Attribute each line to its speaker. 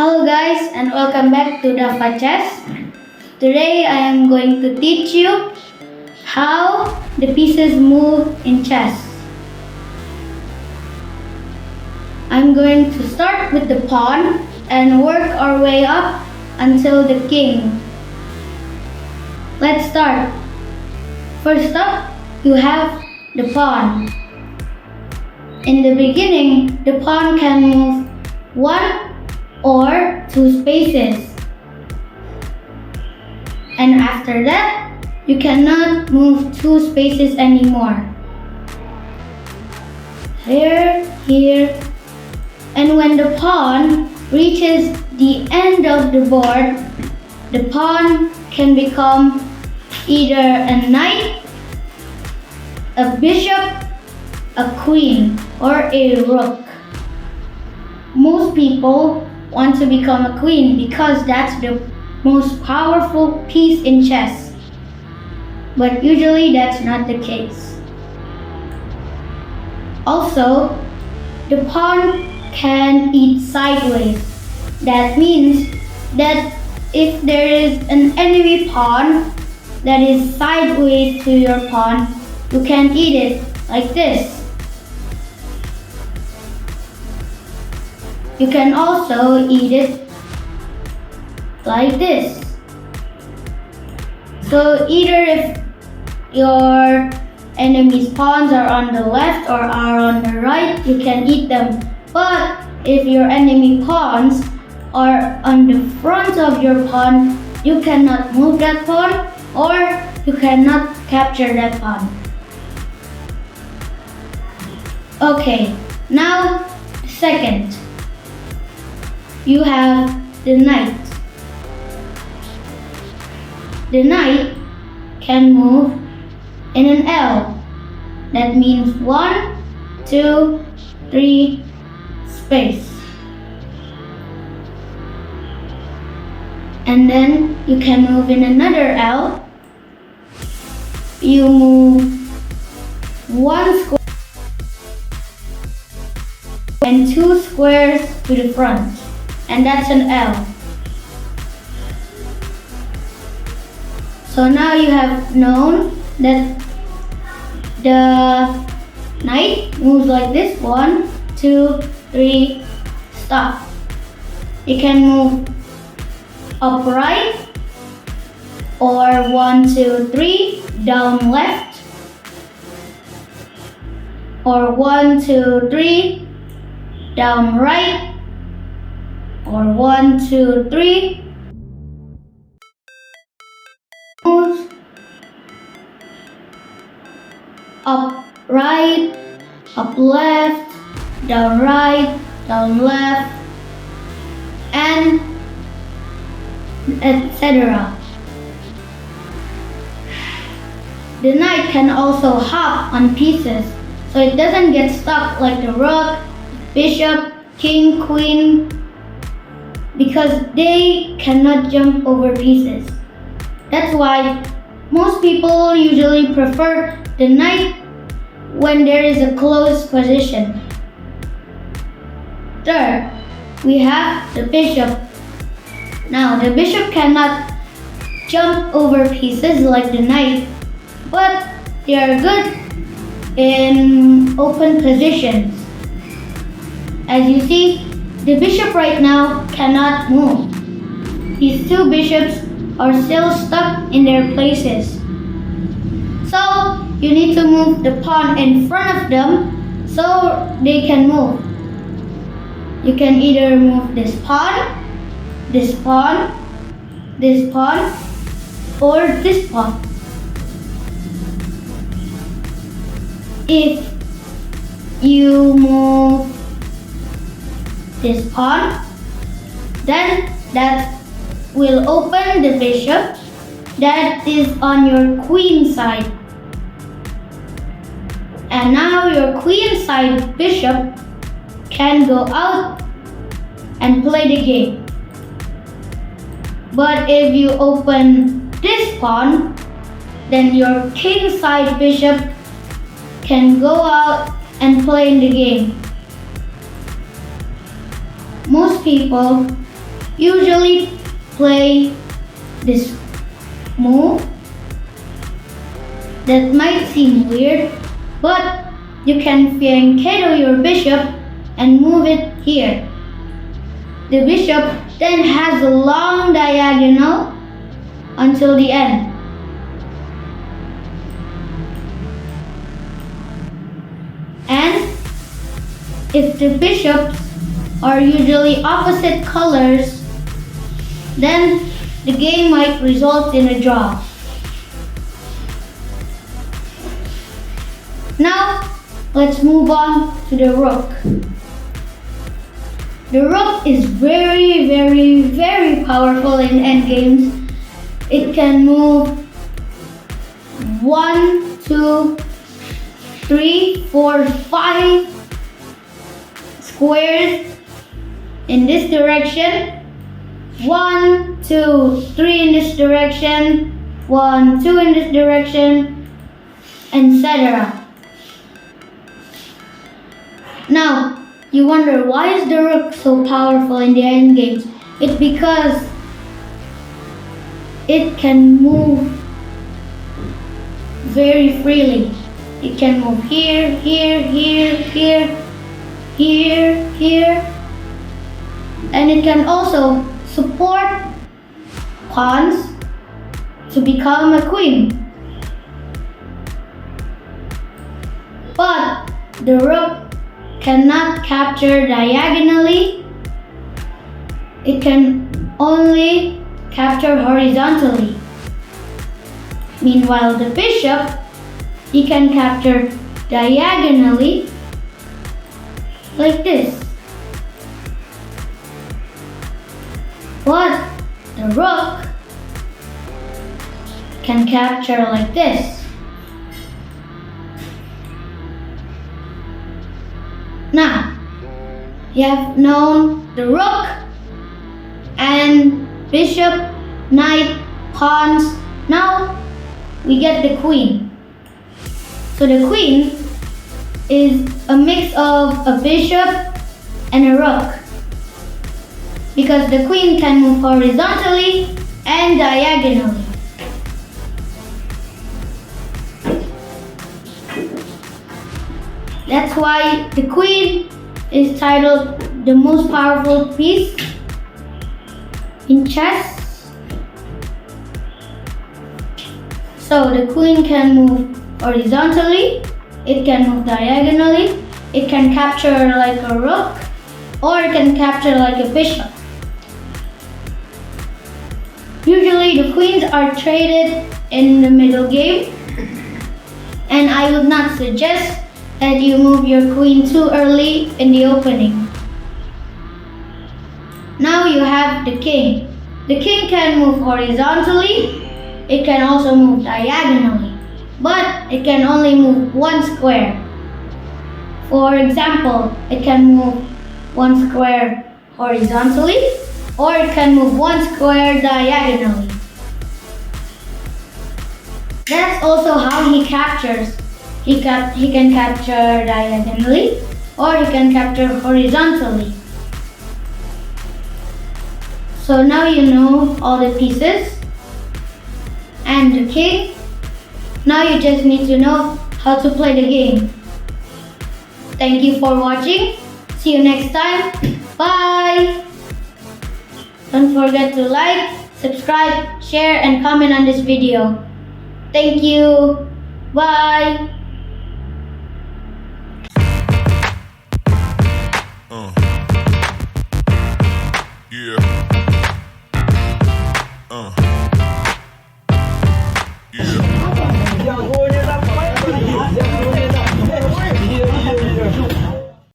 Speaker 1: Hello guys and welcome back to Dafa Chess. Today I am going to teach you how the pieces move in chess. I'm going to start with the pawn and work our way up until the king. Let's start. First up, you have the pawn. In the beginning, the pawn can move one or two spaces. And after that, you cannot move two spaces anymore. Here, and when the pawn reaches the end of the board, the pawn can become either a knight, a bishop, a queen, or a rook. Most people want to become a queen because that's the most powerful piece in chess. But usually that's not the case. Also, the pawn can eat sideways. That means that if there is an enemy pawn that is sideways to your pawn, you can eat it like this. You can also eat it like this. So either if your enemy's pawns are on the left or are on the right, you can eat them. But if your enemy pawns are on the front of your pawn, you cannot move that pawn or you cannot capture that pawn. Okay, now second. You have the knight. The knight can move in an L. That means 1, 2, 3 space. And then you can move in another L. You move 1 square and 2 squares to the front. And that's an L. So now you have known that the knight moves like this. 1, 2, 3, stop. You can move upright or 1, 2, 3, down left or 1, 2, 3, down right. Or 1, 2, 3. Moves up right, up left, down right, down left, and etc. The knight can also hop on pieces, so it doesn't get stuck like the rook, bishop, king, queen, because they cannot jump over pieces. That's why most people usually prefer the knight when there is a close position. Third, we have the bishop. Now, the bishop cannot jump over pieces like the knight, but they are good in open positions. As you see, the bishop right now cannot move. These two bishops are still stuck in their places. So you need to move the pawn in front of them so they can move. You can either move this pawn, this pawn, this pawn, or this pawn. If you move this pawn, then that will open the bishop that is on your queen side. And now your queen side bishop can go out and play the game. But if you open this pawn, then your king side bishop can go out and play in the game. Most people usually play this move that might seem weird, but you can fianchetto your bishop and move it here. The bishop then has a long diagonal until the end. And if the bishops are usually opposite colors, then the game might result in a draw. Now, let's move on to the rook. The rook is very, very, very powerful in endgames. It can move 1, 2, 3, 4, 5 squares in this direction. 1, 2, 3 in this direction. 1, 2 in this direction, etc. Now, you wonder, why is the rook so powerful in the endgames? It's because it can move very freely. It can move here, here, here, here, here, here. And it can also support pawns to become a queen. But the rook cannot capture diagonally. It can only capture horizontally. Meanwhile, the bishop, he can capture diagonally like this. But the rook can capture like this. Now, you have known the rook and bishop, knight, pawns. Now, we get the queen. So the queen is a mix of a bishop and a rook, because the queen can move horizontally and diagonally. That's why the queen is titled the most powerful piece in chess. So the queen can move horizontally, it can move diagonally, it can capture like a rook, or it can capture like a bishop. Usually the queens are traded in the middle game, and I would not suggest that you move your queen too early in the opening. Now you have the king. The king can move horizontally, it can also move diagonally, but it can only move one square. For example, it can move one square horizontally, or it can move one square diagonally. That's also how he captures. He can capture diagonally, or he can capture horizontally. So now you know all the pieces and the king. Now you just need to know how to play the game. Thank you for watching. See you next time. Bye! Don't forget to like, subscribe, share, and comment on this video. Thank you. Bye!
Speaker 2: Yeah.